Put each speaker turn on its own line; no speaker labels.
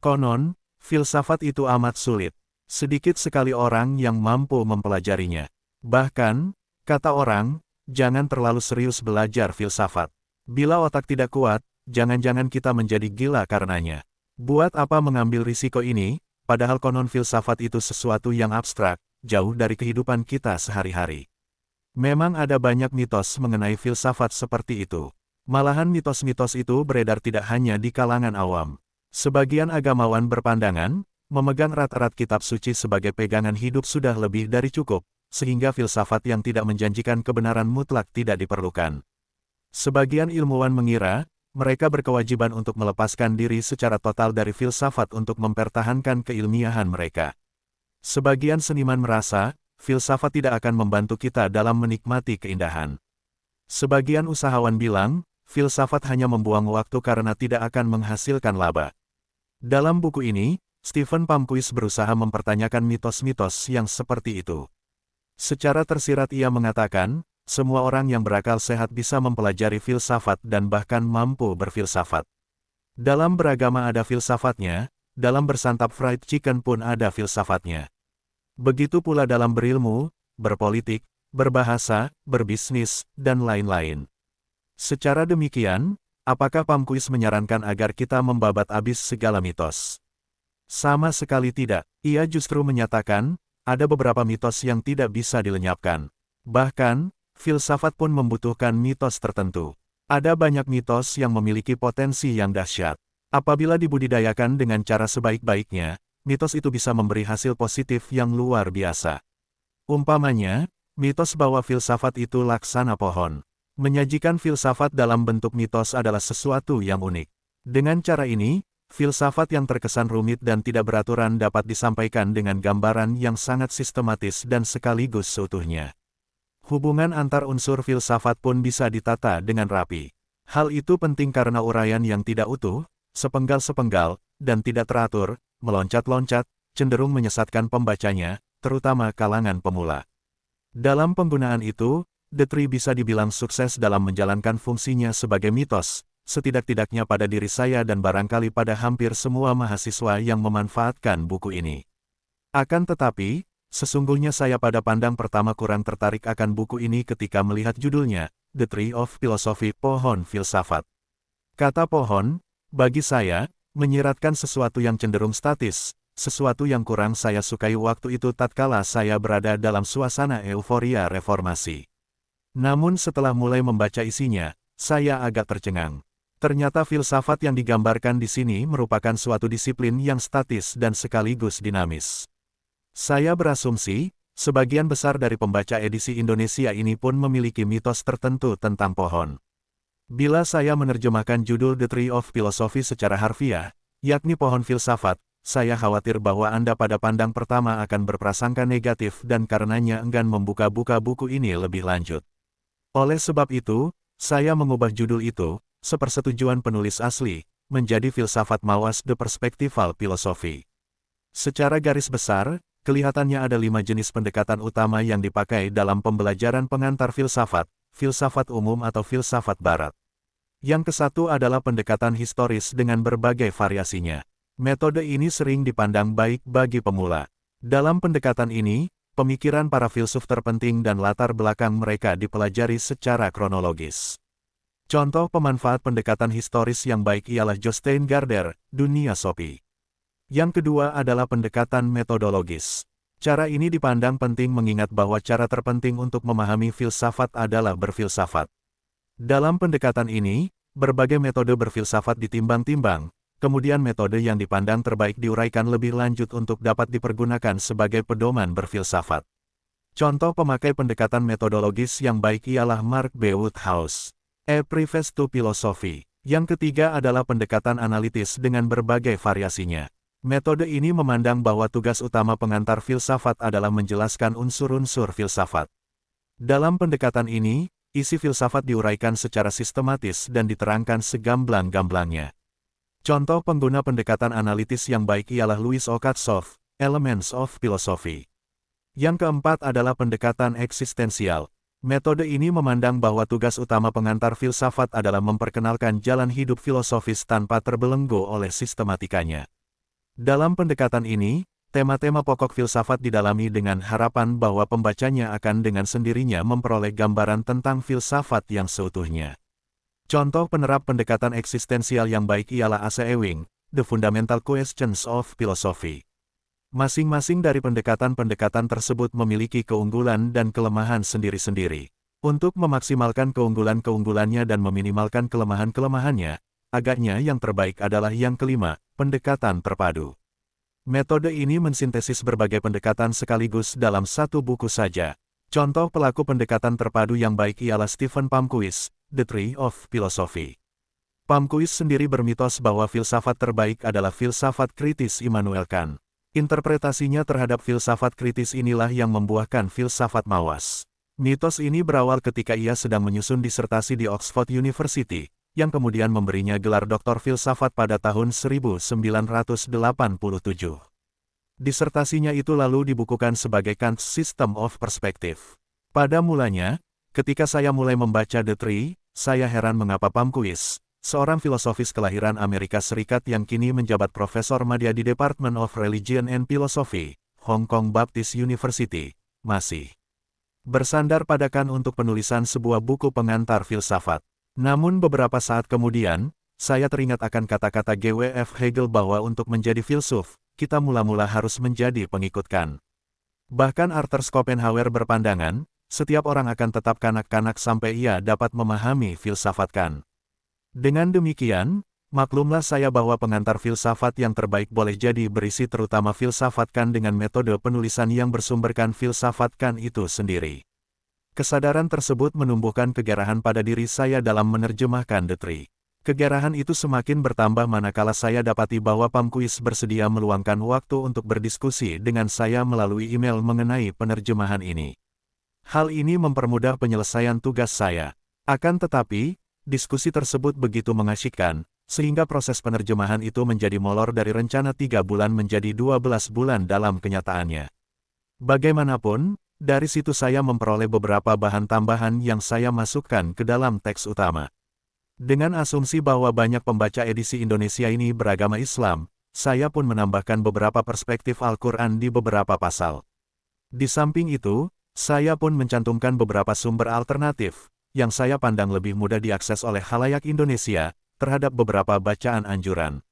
Konon, filsafat itu amat sulit. Sedikit sekali orang yang mampu mempelajarinya. Bahkan, kata orang, jangan terlalu serius belajar filsafat. Bila otak tidak kuat, jangan-jangan kita menjadi gila karenanya. Buat apa mengambil risiko ini, padahal konon filsafat itu sesuatu yang abstrak, jauh dari kehidupan kita sehari-hari. Memang ada banyak mitos mengenai filsafat seperti itu. Malahan mitos-mitos itu beredar tidak hanya di kalangan awam. Sebagian agamawan berpandangan, memegang erat-erat kitab suci sebagai pegangan hidup sudah lebih dari cukup, sehingga filsafat yang tidak menjanjikan kebenaran mutlak tidak diperlukan. Sebagian ilmuwan mengira, mereka berkewajiban untuk melepaskan diri secara total dari filsafat untuk mempertahankan keilmiahan mereka. Sebagian seniman merasa, filsafat tidak akan membantu kita dalam menikmati keindahan. Sebagian usahawan bilang, filsafat hanya membuang waktu karena tidak akan menghasilkan laba. Dalam buku ini, Stephen Pamkuis berusaha mempertanyakan mitos-mitos yang seperti itu. Secara tersirat ia mengatakan, semua orang yang berakal sehat bisa mempelajari filsafat dan bahkan mampu berfilsafat. Dalam beragama ada filsafatnya, dalam bersantap fried chicken pun ada filsafatnya. Begitu pula dalam berilmu, berpolitik, berbahasa, berbisnis, dan lain-lain. Secara demikian, apakah Pamkuis menyarankan agar kita membabat habis segala mitos? Sama sekali tidak. Ia justru menyatakan, ada beberapa mitos yang tidak bisa dilenyapkan. Bahkan, filsafat pun membutuhkan mitos tertentu. Ada banyak mitos yang memiliki potensi yang dahsyat. Apabila dibudidayakan dengan cara sebaik-baiknya, mitos itu bisa memberi hasil positif yang luar biasa. Umpamanya, mitos bahwa filsafat itu laksana pohon. Menyajikan filsafat dalam bentuk mitos adalah sesuatu yang unik. Dengan cara ini, filsafat yang terkesan rumit dan tidak beraturan dapat disampaikan dengan gambaran yang sangat sistematis dan sekaligus seutuhnya. Hubungan antar unsur filsafat pun bisa ditata dengan rapi. Hal itu penting karena uraian yang tidak utuh, sepenggal-sepenggal, dan tidak teratur, meloncat-loncat, cenderung menyesatkan pembacanya, terutama kalangan pemula. Dalam penggunaan itu, The Tree bisa dibilang sukses dalam menjalankan fungsinya sebagai mitos, setidak-tidaknya pada diri saya dan barangkali pada hampir semua mahasiswa yang memanfaatkan buku ini. Akan tetapi, sesungguhnya saya pada pandang pertama kurang tertarik akan buku ini ketika melihat judulnya, The Tree of Philosophy, Pohon Filsafat. Kata pohon, bagi saya, menyiratkan sesuatu yang cenderung statis, sesuatu yang kurang saya sukai waktu itu tatkala saya berada dalam suasana euforia reformasi. Namun setelah mulai membaca isinya, saya agak tercengang. Ternyata filsafat yang digambarkan di sini merupakan suatu disiplin yang statis dan sekaligus dinamis. Saya berasumsi, sebagian besar dari pembaca edisi Indonesia ini pun memiliki mitos tertentu tentang pohon. Bila saya menerjemahkan judul The Tree of Philosophy secara harfiah, yakni pohon filsafat, saya khawatir bahwa Anda pada pandang pertama akan berprasangka negatif dan karenanya enggan membuka-buka buku ini lebih lanjut. Oleh sebab itu, saya mengubah judul itu, sepersetujuan penulis asli, menjadi Filsafat Mawas The Perspectival Philosophy. Secara garis besar, kelihatannya ada 5 jenis pendekatan utama yang dipakai dalam pembelajaran pengantar filsafat, filsafat umum atau filsafat barat. Yang kesatu adalah pendekatan historis dengan berbagai variasinya. Metode ini sering dipandang baik bagi pemula. Dalam pendekatan ini, pemikiran para filsuf terpenting dan latar belakang mereka dipelajari secara kronologis. Contoh pemanfaat pendekatan historis yang baik ialah Jostein Gaarder, Dunia Sophie. Yang kedua adalah pendekatan metodologis. Cara ini dipandang penting mengingat bahwa cara terpenting untuk memahami filsafat adalah berfilsafat. Dalam pendekatan ini, berbagai metode berfilsafat ditimbang-timbang, kemudian metode yang dipandang terbaik diuraikan lebih lanjut untuk dapat dipergunakan sebagai pedoman berfilsafat. Contoh pemakai pendekatan metodologis yang baik ialah Mark B. Woodhouse. A Preface to Philosophy. Yang ketiga adalah pendekatan analitis dengan berbagai variasinya. Metode ini memandang bahwa tugas utama pengantar filsafat adalah menjelaskan unsur-unsur filsafat. Dalam pendekatan ini, isi filsafat diuraikan secara sistematis dan diterangkan segamblang-gamblangnya. Contoh pengguna pendekatan analitis yang baik ialah Louis O. Katzoff, Elements of Philosophy. Yang keempat adalah pendekatan eksistensial. Metode ini memandang bahwa tugas utama pengantar filsafat adalah memperkenalkan jalan hidup filosofis tanpa terbelenggu oleh sistematikanya. Dalam pendekatan ini, tema-tema pokok filsafat didalami dengan harapan bahwa pembacanya akan dengan sendirinya memperoleh gambaran tentang filsafat yang seutuhnya. Contoh penerap pendekatan eksistensial yang baik ialah A.C. Ewing, The Fundamental Questions of Philosophy. Masing-masing dari pendekatan-pendekatan tersebut memiliki keunggulan dan kelemahan sendiri-sendiri. Untuk memaksimalkan keunggulan-keunggulannya dan meminimalkan kelemahan-kelemahannya, agaknya yang terbaik adalah yang kelima, pendekatan terpadu. Metode ini mensintesis berbagai pendekatan sekaligus dalam satu buku saja. Contoh pelaku pendekatan terpadu yang baik ialah Stephen Palmquist, The Tree of Philosophy. Palmquist sendiri bermitos bahwa filsafat terbaik adalah filsafat kritis Immanuel Kant. Interpretasinya terhadap filsafat kritis inilah yang membuahkan filsafat mawas. Mitos ini berawal ketika ia sedang menyusun disertasi di Oxford University, yang kemudian memberinya gelar doktor filsafat pada tahun 1987. Disertasinya itu lalu dibukukan sebagai Kant's System of Perspective. Pada mulanya, ketika saya mulai membaca The Tree, saya heran mengapa Palmquist, seorang filosofis kelahiran Amerika Serikat yang kini menjabat Profesor Madya di Department of Religion and Philosophy, Hong Kong Baptist University, masih bersandar pada Kant untuk penulisan sebuah buku pengantar filsafat. Namun beberapa saat kemudian, saya teringat akan kata-kata G.W.F. Hegel bahwa untuk menjadi filsuf, kita mula-mula harus menjadi pengikut Kant. Bahkan Arthur Schopenhauer berpandangan, setiap orang akan tetap kanak-kanak sampai ia dapat memahami filsafat Kant. Dengan demikian, maklumlah saya bahwa pengantar filsafat yang terbaik boleh jadi berisi terutama filsafat Kant dengan metode penulisan yang bersumberkan filsafat Kant itu sendiri. Kesadaran tersebut menumbuhkan kegerahan pada diri saya dalam menerjemahkan The Tree. Kegerahan itu semakin bertambah manakala saya dapati bahwa Palmquist bersedia meluangkan waktu untuk berdiskusi dengan saya melalui email mengenai penerjemahan ini. Hal ini mempermudah penyelesaian tugas saya. Akan tetapi, diskusi tersebut begitu mengasyikkan, sehingga proses penerjemahan itu menjadi molor dari rencana 3 bulan menjadi 12 bulan dalam kenyataannya. Bagaimanapun, dari situ saya memperoleh beberapa bahan tambahan yang saya masukkan ke dalam teks utama. Dengan asumsi bahwa banyak pembaca edisi Indonesia ini beragama Islam, saya pun menambahkan beberapa perspektif Al-Quran di beberapa pasal. Di samping itu, saya pun mencantumkan beberapa sumber alternatif, yang saya pandang lebih mudah diakses oleh khalayak Indonesia, terhadap beberapa bacaan anjuran.